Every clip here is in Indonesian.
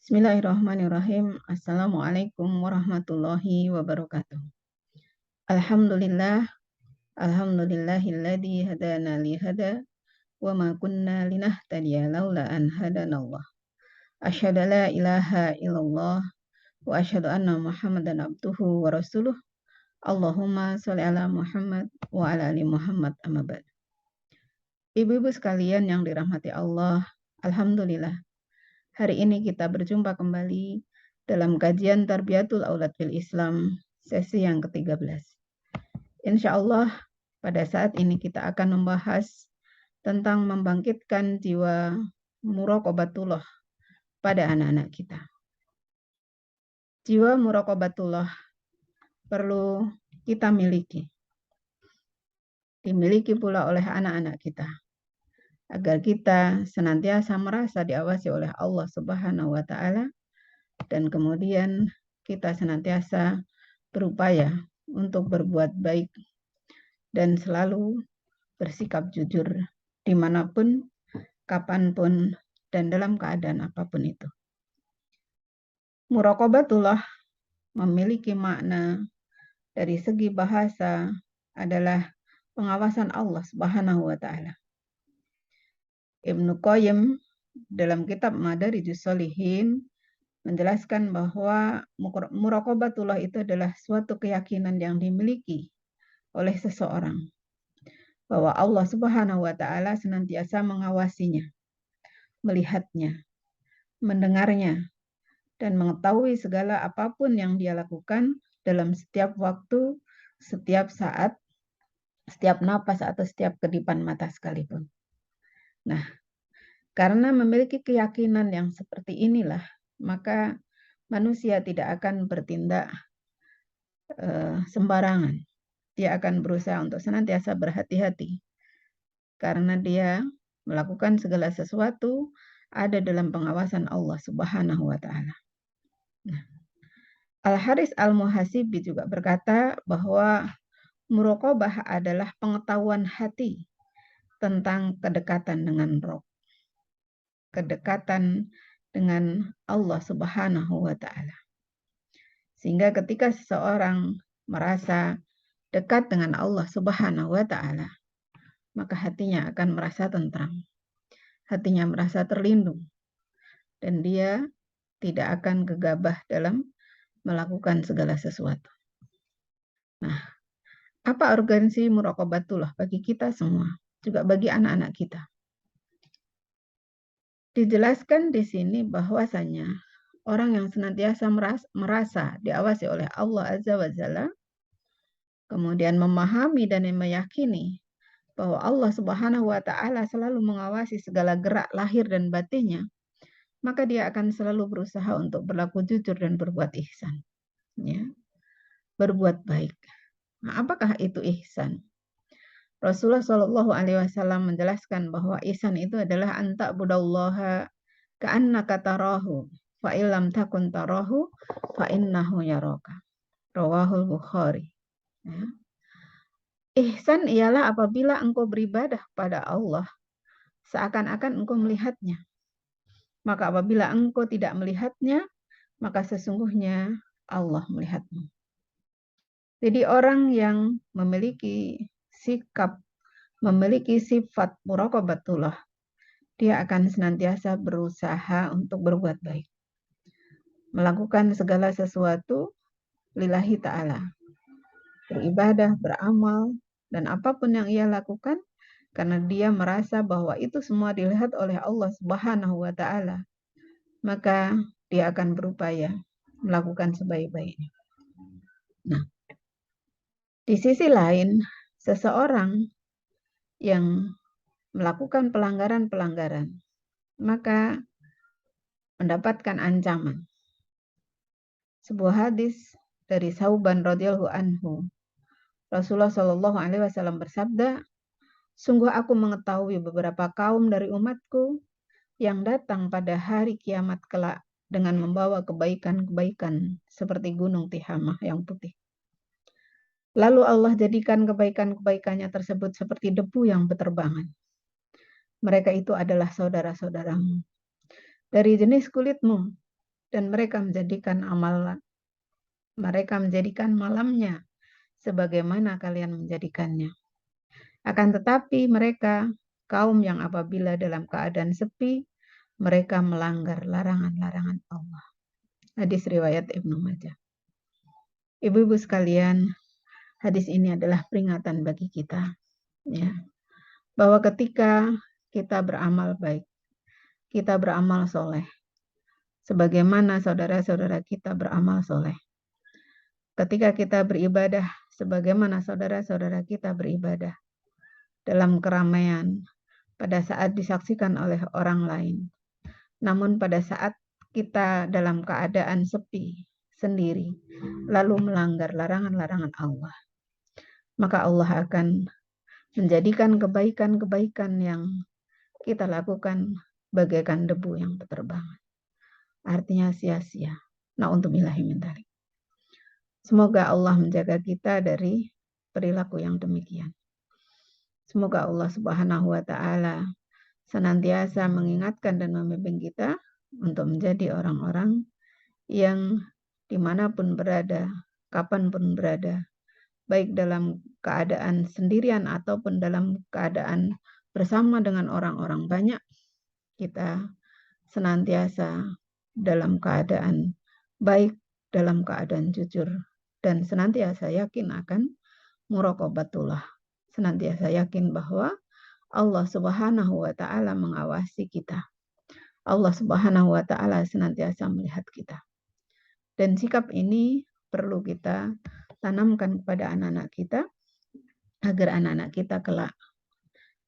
Bismillahirrahmanirrahim. Assalamualaikum warahmatullahi wabarakatuh. Alhamdulillah, alhamdulillahilladzi hadana li hada wa ma kunna linahtadiya laula an hadanallah. Asyhadu an la ilaha illallah wa asyhadu anna Muhammadan abduhu wa rasuluh. Allahumma sholli ala Muhammad wa ala ali Muhammad amma ba'd. Ibu-ibu sekalian yang dirahmati Allah, alhamdulillah. Hari ini kita berjumpa kembali dalam kajian Tarbiyatul Aulad fil Islam sesi yang ke-13. Insya Allah pada saat ini kita akan membahas tentang membangkitkan jiwa muraqabatullah pada anak-anak kita. Jiwa muraqabatullah perlu kita miliki. Dimiliki pula oleh anak-anak kita. Agar kita senantiasa merasa diawasi oleh Allah Subhanahu wa Ta'ala, dan kemudian kita senantiasa berupaya untuk berbuat baik dan selalu bersikap jujur dimanapun, kapanpun, dan dalam keadaan apapun itu. Muraqabatullah memiliki makna dari segi bahasa adalah pengawasan Allah Subhanahu wa Ta'ala. Ibnu Qayyim dalam kitab Madarijus Shalihin menjelaskan bahwa muraqabatullah itu adalah suatu keyakinan yang dimiliki oleh seseorang, bahwa Allah Subhanahu wa Ta'ala senantiasa mengawasinya, melihatnya, mendengarnya, dan mengetahui segala apapun yang dia lakukan dalam setiap waktu, setiap saat, setiap napas atau setiap kedipan mata sekalipun. Nah, karena memiliki keyakinan yang seperti inilah, maka manusia tidak akan bertindak sembarangan. Dia akan berusaha untuk senantiasa berhati-hati. Karena dia melakukan segala sesuatu ada dalam pengawasan Allah Subhanahu wa Ta'ala. Nah, Al-Haris Al-Muhasibi juga berkata bahwa muraqabah adalah pengetahuan hati tentang kedekatan dengan Rabb. Kedekatan dengan Allah Subhanahu wa Ta'ala. Sehingga ketika seseorang merasa dekat dengan Allah Subhanahu wa Ta'ala, maka hatinya akan merasa tentram. Hatinya merasa terlindung. Dan dia tidak akan gegabah dalam melakukan segala sesuatu. Nah, apa urgensi muraqabatullah bagi kita semua, juga bagi anak-anak kita? Dijelaskan di sini bahwasanya orang yang senantiasa merasa diawasi oleh Allah Azza wa Jalla, kemudian memahami dan meyakini bahwa Allah Subhanahu wa Ta'ala selalu mengawasi segala gerak lahir dan batinnya, maka dia akan selalu berusaha untuk berlaku jujur dan berbuat ihsan. Ya. Berbuat baik. Nah, apakah itu ihsan? Rasulullah Shallallahu Alaihi Wasallam menjelaskan bahwa ihsan itu adalah anta budallaha ka'annaka tarahu fa illam takun tarahu fa innahu yaraka. Rawahul Bukhari. Ya. Ihsan ialah apabila engkau beribadah pada Allah seakan-akan engkau melihatnya. Maka apabila engkau tidak melihatnya, maka sesungguhnya Allah melihatmu. Jadi orang yang memiliki sikap, memiliki sifat muraqabatullah, dia akan senantiasa berusaha untuk berbuat baik. Melakukan segala sesuatu lillahi ta'ala. Beribadah, beramal, dan apapun yang ia lakukan, karena dia merasa bahwa itu semua dilihat oleh Allah Subhanahu wa Ta'ala, maka dia akan berupaya melakukan sebaik-baiknya. Nah, di sisi lain, seseorang yang melakukan pelanggaran-pelanggaran, maka mendapatkan ancaman. Sebuah hadis dari Sauban radhiyallahu anhu, Rasulullah Shallallahu Alaihi Wasallam bersabda, sungguh aku mengetahui beberapa kaum dari umatku yang datang pada hari kiamat kelak dengan membawa kebaikan-kebaikan seperti gunung Tihamah yang putih. Lalu Allah jadikan kebaikan-kebaikannya tersebut seperti debu yang berterbangan. Mereka itu adalah saudara-saudaramu dari jenis kulitmu, dan mereka menjadikan malamnya sebagaimana kalian menjadikannya. Akan tetapi mereka kaum yang apabila dalam keadaan sepi, mereka melanggar larangan-larangan Allah. Hadis riwayat Ibnu Majah. Ibu-ibu sekalian, hadis ini adalah peringatan bagi kita, ya, bahwa ketika kita beramal baik, kita beramal soleh, sebagaimana saudara-saudara kita beramal soleh. Ketika kita beribadah, sebagaimana saudara-saudara kita beribadah dalam keramaian, pada saat disaksikan oleh orang lain. Namun pada saat kita dalam keadaan sepi, sendiri, lalu melanggar larangan-larangan Allah, maka Allah akan menjadikan kebaikan-kebaikan yang kita lakukan bagaikan debu yang berterbangan. Artinya sia-sia. Na'udzubillahi min dzalik. Semoga Allah menjaga kita dari perilaku yang demikian. Semoga Allah Subhanahu wa Ta'ala senantiasa mengingatkan dan membimbing kita untuk menjadi orang-orang yang dimanapun berada, kapanpun berada, baik dalam keadaan sendirian ataupun dalam keadaan bersama dengan orang-orang banyak, kita senantiasa dalam keadaan baik, dalam keadaan jujur, dan senantiasa yakin akan muraqabatullah. Senantiasa yakin bahwa Allah Subhanahu wa Ta'ala mengawasi kita. Allah Subhanahu wa Ta'ala senantiasa melihat kita. Dan sikap ini perlu kita tanamkan kepada anak-anak kita, agar anak-anak kita kelak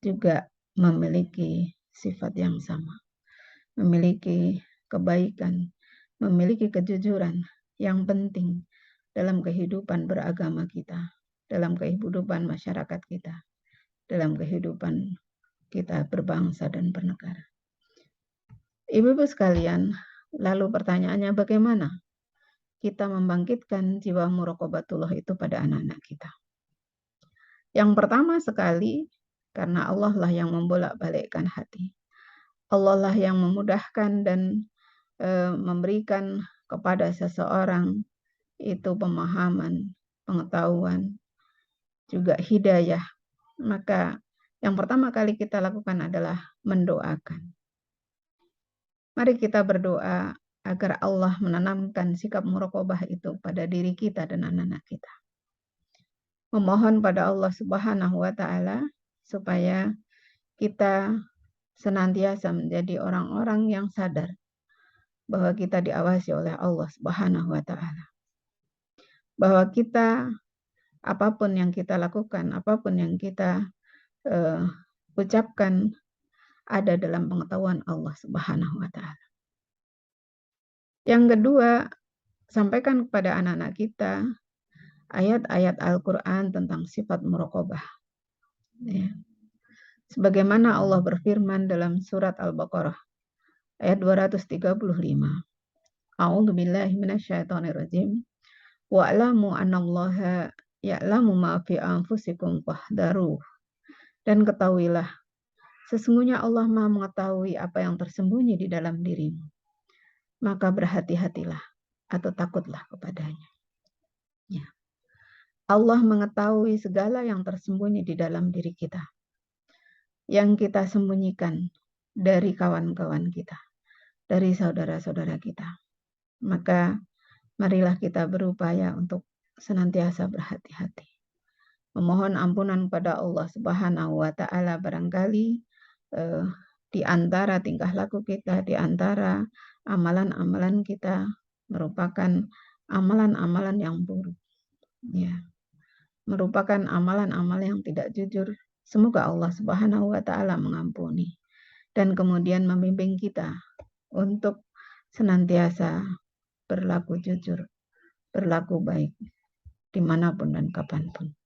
juga memiliki sifat yang sama, memiliki kebaikan, memiliki kejujuran yang penting dalam kehidupan beragama kita, dalam kehidupan masyarakat kita, dalam kehidupan kita berbangsa dan bernegara. Ibu-ibu sekalian, lalu pertanyaannya bagaimana kita membangkitkan jiwa muraqabatullah itu pada anak-anak kita? Yang pertama sekali, karena Allah lah yang membolak-balikkan hati. Allah lah yang memudahkan dan memberikan kepada seseorang itu pemahaman, pengetahuan, juga hidayah. Maka yang pertama kali kita lakukan adalah mendoakan. Mari kita berdoa agar Allah menanamkan sikap muraqabah itu pada diri kita dan anak-anak kita. Memohon pada Allah Subhanahu wa Ta'ala supaya kita senantiasa menjadi orang-orang yang sadar bahwa kita diawasi oleh Allah Subhanahu wa Ta'ala. Bahwa kita, apapun yang kita lakukan, apapun yang kita ucapkan, ada dalam pengetahuan Allah Subhanahu wa Ta'ala. Yang kedua, sampaikan kepada anak-anak kita ayat-ayat Al-Quran tentang sifat muraqabah. Ya. Sebagaimana Allah berfirman dalam surat Al-Baqarah ayat 235. A'udzu billahi minasyaitonir rajim. Wa'lamu annallaha ya'lamu ma fi anfusikum fahdharuh. Dan ketahuilah sesungguhnya Allah Maha mengetahui apa yang tersembunyi di dalam dirimu. Maka berhati-hatilah atau takutlah kepadanya. Ya. Allah mengetahui segala yang tersembunyi di dalam diri kita. Yang kita sembunyikan dari kawan-kawan kita, dari saudara-saudara kita. Maka marilah kita berupaya untuk senantiasa berhati-hati. Memohon ampunan pada Allah Subhanahu wa Ta'ala barangkali di antara tingkah laku kita, di antara amalan-amalan kita merupakan amalan-amalan yang buruk. Ya. Merupakan amalan-amalan yang tidak jujur. Semoga Allah Subhanahu wa Ta'ala mengampuni dan kemudian membimbing kita untuk senantiasa berlaku jujur, berlaku baik dimanapun dan kapanpun.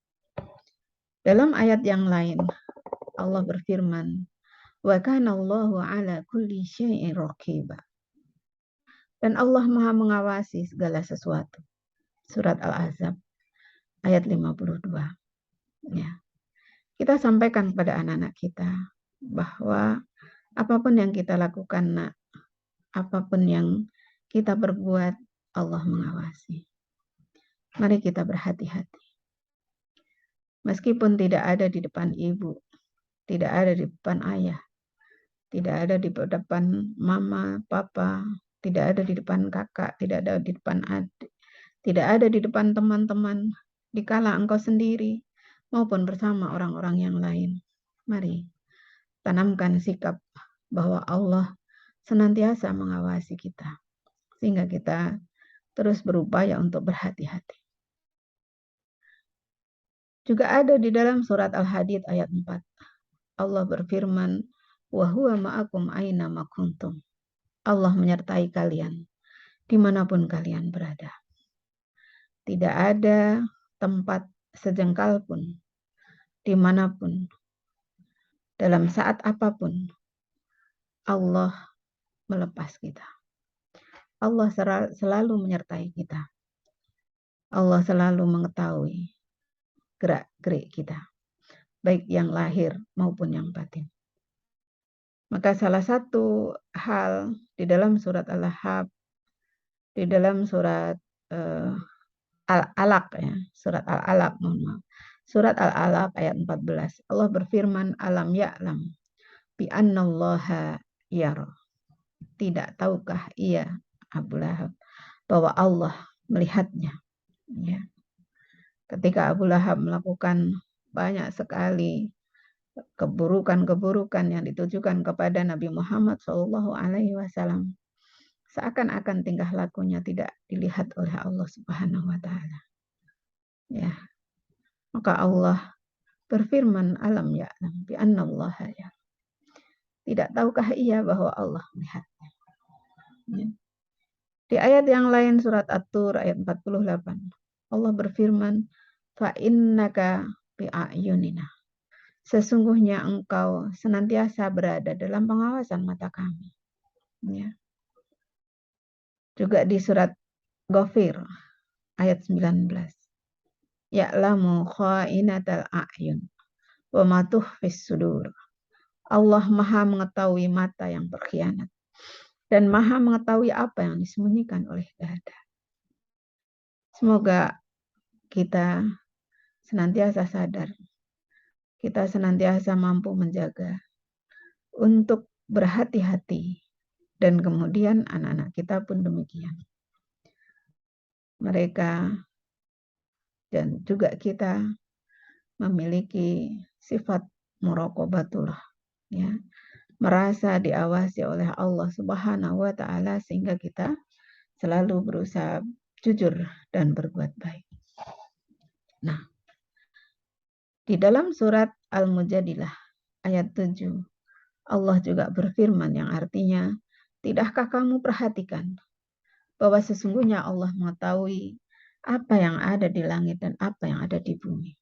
Dalam ayat yang lain Allah berfirman, wa kana Allahu ala kulli syai'in raqiba. Dan Allah Maha mengawasi segala sesuatu. Surat Al-Ahzab ayat 52. Ya. Kita sampaikan kepada anak-anak kita bahwa apapun yang kita lakukan, nak, apapun yang kita berbuat, Allah mengawasi. Mari kita berhati-hati. Meskipun tidak ada di depan ibu, tidak ada di depan ayah, tidak ada di depan mama, papa, tidak ada di depan kakak, tidak ada di depan adik, tidak ada di depan teman-teman, dikala engkau sendiri maupun bersama orang-orang yang lain. Mari tanamkan sikap bahwa Allah senantiasa mengawasi kita, sehingga kita terus berupaya untuk berhati-hati. Juga ada di dalam surat Al-Hadid ayat 4. Allah berfirman, wa huwa ma'akum aina ma kuntum. Allah menyertai kalian dimanapun kalian berada. Tidak ada tempat sejengkal pun, dimanapun, dalam saat apapun, Allah melepas kita. Allah selalu menyertai kita. Allah selalu mengetahui gerak-gerik kita, baik yang lahir maupun yang batin. Maka salah satu hal di dalam surat Al-Ahzab, di dalam surat Al-Alaq ya, surat Al-Alaq, mohon maaf. Surat Al-Alaq ayat 14. Allah berfirman, alam ya'lam bi annallaha yara. Tidak tahukah ia, Abu Lahab, bahwa Allah melihatnya. Ya. Ketika Abu Lahab melakukan banyak sekali keburukan-keburukan yang ditujukan kepada Nabi Muhammad SAW, seakan-akan tingkah lakunya tidak dilihat oleh Allah Subhanahu wa taala. Ya. Maka Allah berfirman, alam ya'lam bi annallaha ya. Tidak tahukah ia bahwa Allah melihatnya. Ya. Di ayat yang lain surat At-Tur ayat 48, Allah berfirman, fa innaka bi a'yunina. Sesungguhnya engkau senantiasa berada dalam pengawasan mata kami. Ya. Juga di surat Ghafir ayat 19. Ya'lamu kha'inatal a'yun wa ma tukhfis sudur. Allah Maha mengetahui mata yang berkhianat dan Maha mengetahui apa yang disembunyikan oleh dada. Semoga kita senantiasa sadar, kita senantiasa mampu menjaga untuk berhati-hati, dan kemudian anak-anak kita pun demikian. Mereka dan juga kita memiliki sifat muraqabatullah, ya, merasa diawasi oleh Allah Subhanahu wa taala, sehingga kita selalu berusaha jujur dan berbuat baik. Nah, di dalam surat Al-Mujadilah ayat 7, Allah juga berfirman yang artinya, tidakkah kamu perhatikan bahwa sesungguhnya Allah mengetahui apa yang ada di langit dan apa yang ada di bumi.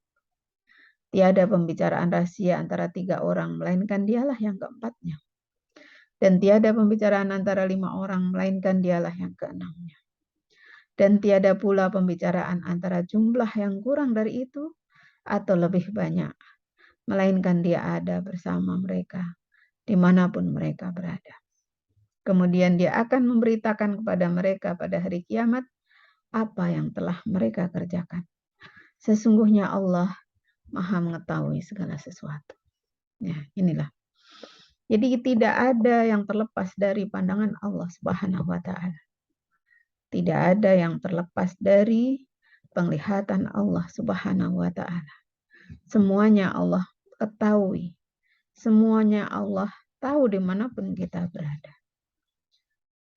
Tiada pembicaraan rahasia antara 3 orang, melainkan dialah yang keempatnya. Dan tiada pembicaraan antara 5 orang, melainkan dialah yang keenamnya. Dan tiada pula pembicaraan antara jumlah yang kurang dari itu atau lebih banyak, melainkan dia ada bersama mereka dimanapun mereka berada. Kemudian dia akan memberitakan kepada mereka pada hari kiamat apa yang telah mereka kerjakan. Sesungguhnya Allah Maha mengetahui segala sesuatu. Ya, inilah. Jadi tidak ada yang terlepas dari pandangan Allah Subhanahu wa taala. Tidak ada yang terlepas dari penglihatan Allah Subhanahu wa taala. Semuanya Allah ketahui. Semuanya Allah tahu dimanapun kita berada.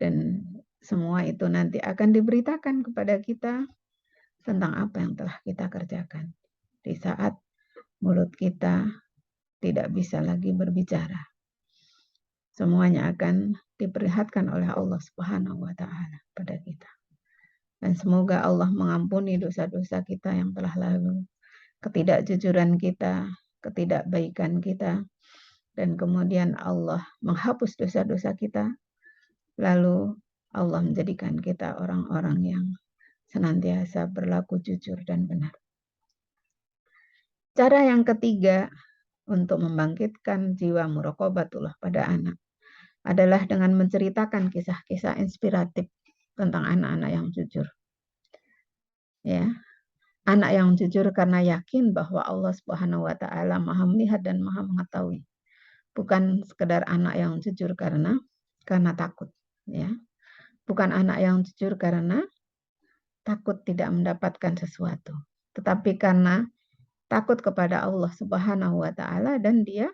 Dan semua itu nanti akan diberitakan kepada kita tentang apa yang telah kita kerjakan. Di saat mulut kita tidak bisa lagi berbicara. Semuanya akan diperlihatkan oleh Allah Subhanahu wa taala pada kita. Dan semoga Allah mengampuni dosa-dosa kita yang telah lalu, ketidakjujuran kita, ketidakbaikan kita, dan kemudian Allah menghapus dosa-dosa kita, lalu Allah menjadikan kita orang-orang yang senantiasa berlaku jujur dan benar. Cara yang ketiga untuk membangkitkan jiwa muraqabatullah pada anak adalah dengan menceritakan kisah-kisah inspiratif tentang anak-anak yang jujur. Ya, anak yang jujur karena yakin bahwa Allah Subhanahu wa taala Maha melihat dan Maha mengetahui. Bukan sekedar anak yang jujur karena takut, ya. Bukan anak yang jujur karena takut tidak mendapatkan sesuatu, tetapi karena takut kepada Allah Subhanahu wa taala dan dia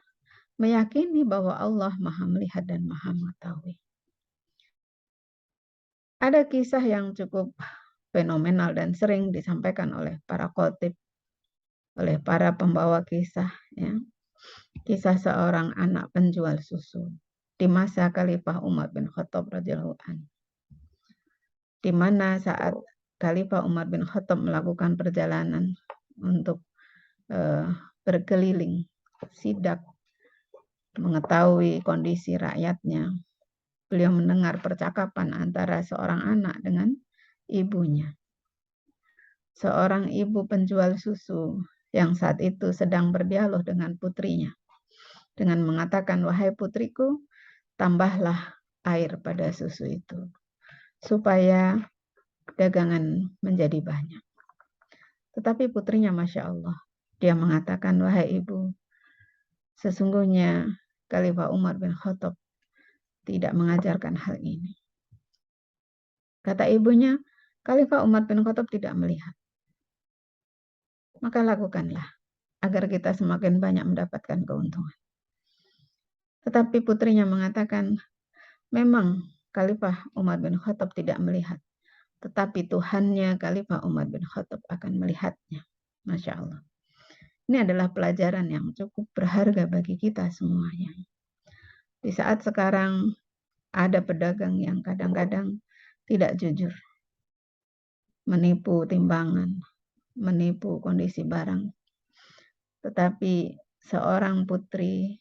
meyakini bahwa Allah Maha melihat dan Maha mengetahui. Ada kisah yang cukup fenomenal dan sering disampaikan oleh para khatib, oleh para pembawa kisah, ya. Kisah seorang anak penjual susu di masa Khalifah Umar bin Khattab radhiyallahu anhu. Di mana saat Khalifah Umar bin Khattab melakukan perjalanan untuk berkeliling sidak mengetahui kondisi rakyatnya, beliau mendengar percakapan antara seorang anak dengan ibunya. Seorang ibu penjual susu yang saat itu sedang berdialog dengan putrinya dengan mengatakan, "Wahai putriku, tambahlah air pada susu itu supaya dagangan menjadi banyak." Tetapi putrinya, Masya Allah, dia mengatakan, "Wahai ibu, sesungguhnya Khalifah Umar bin Khattab tidak mengajarkan hal ini." Kata ibunya, Khalifah Umar bin Khattab tidak melihat. Maka lakukanlah agar kita semakin banyak mendapatkan keuntungan. Tetapi putrinya mengatakan, memang Khalifah Umar bin Khattab tidak melihat, tetapi Tuhannya Khalifah Umar bin Khattab akan melihatnya. Masya Allah. Ini adalah pelajaran yang cukup berharga bagi kita semuanya. Di saat sekarang ada pedagang yang kadang-kadang tidak jujur, menipu timbangan, menipu kondisi barang. Tetapi seorang putri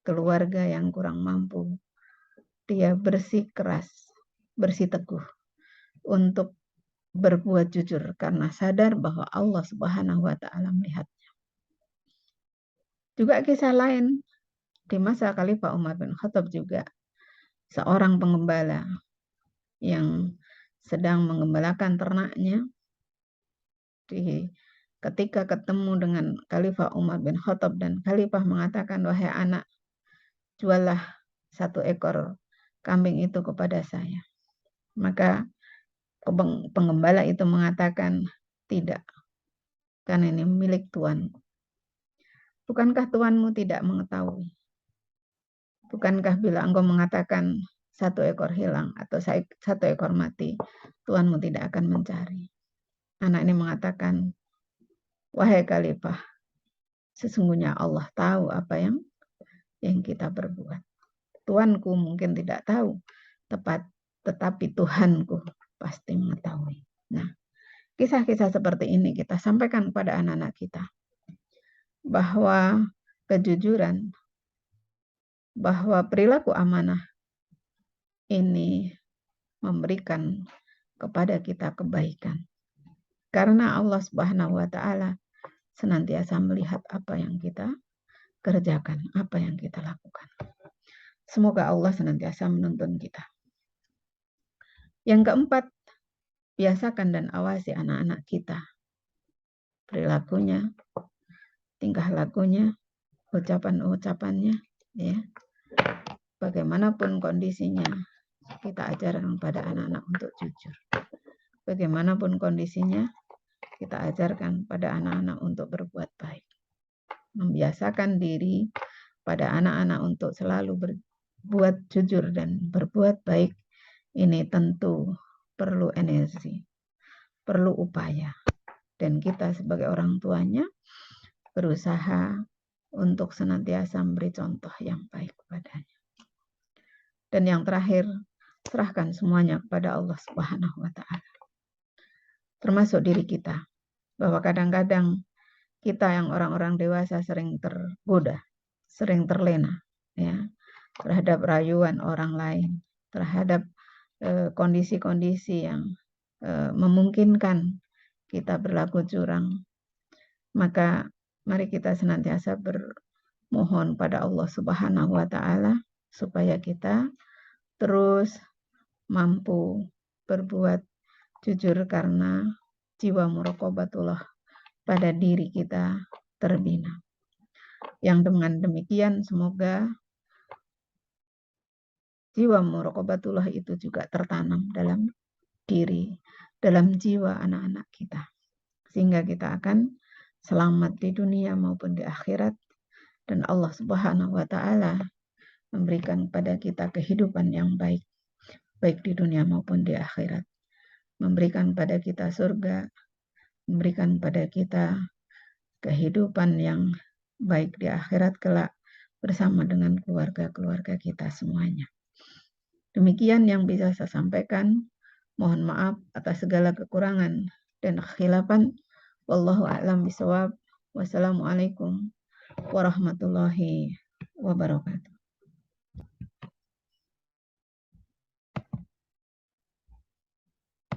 keluarga yang kurang mampu, dia bersikeras, bersiteguh untuk berbuat jujur karena sadar bahwa Allah Subhanahu wa taala melihatnya. Juga kisah lain di masa Khalifah Umar bin Khattab juga seorang pengembala yang sedang mengembalakan ternaknya ketika ketemu dengan Khalifah Umar bin Khattab dan Khalifah mengatakan, "Wahai anak, juallah 1 ekor kambing itu kepada saya." Maka pengembala itu mengatakan, "Tidak, karena ini milik tuanku." Bukankah tuanmu tidak mengetahui? Bukankah bila engkau mengatakan 1 ekor hilang atau 1 ekor mati, tuanmu tidak akan mencari? Anak ini mengatakan, "Wahai Khalifah, sesungguhnya Allah tahu apa yang kita berbuat. Tuanku mungkin tidak tahu tetapi Tuhanku pasti mengetahui." Nah, kisah-kisah seperti ini kita sampaikan kepada anak-anak kita, bahwa kejujuran, bahwa perilaku amanah ini memberikan kepada kita kebaikan. Karena Allah Subhanahu wa taala senantiasa melihat apa yang kita kerjakan, apa yang kita lakukan. Semoga Allah senantiasa menuntun kita. Yang keempat, biasakan dan awasi anak-anak kita. Perilakunya, tingkah lakunya, ucapan-ucapannya, ya. Bagaimanapun kondisinya, kita ajarkan pada anak-anak untuk jujur. Bagaimanapun kondisinya, kita ajarkan pada anak-anak untuk berbuat baik. Membiasakan diri pada anak-anak untuk selalu berbuat jujur dan berbuat baik, ini tentu perlu energi, perlu upaya. Dan kita sebagai orang tuanya berusaha untuk senantiasa memberi contoh yang baik kepadanya. Dan yang terakhir, serahkan semuanya kepada Allah Subhanahu wa taala. Termasuk diri kita. Bahwa kadang-kadang kita yang orang-orang dewasa sering tergoda, sering terlena, ya, terhadap rayuan orang lain, terhadap kondisi-kondisi yang memungkinkan kita berlaku curang. Maka mari kita senantiasa bermohon pada Allah Subhanahu wa taala supaya kita terus mampu berbuat jujur karena jiwa muraqabatullah pada diri kita terbina. Yang dengan demikian semoga jiwa muraqabatullah itu juga tertanam dalam diri, dalam jiwa anak-anak kita. Sehingga kita akan selamat di dunia maupun di akhirat. Dan Allah Subhanahu wa Ta'ala memberikan kepada kita kehidupan yang baik, baik di dunia maupun di akhirat. Memberikan pada kita surga, memberikan pada kita kehidupan yang baik di akhirat kelak bersama dengan keluarga-keluarga kita semuanya. Demikian yang bisa saya sampaikan. Mohon maaf atas segala kekurangan dan kekhilafan. Wallahu a'lam bishawab. Wassalamualaikum warahmatullahi wabarakatuh.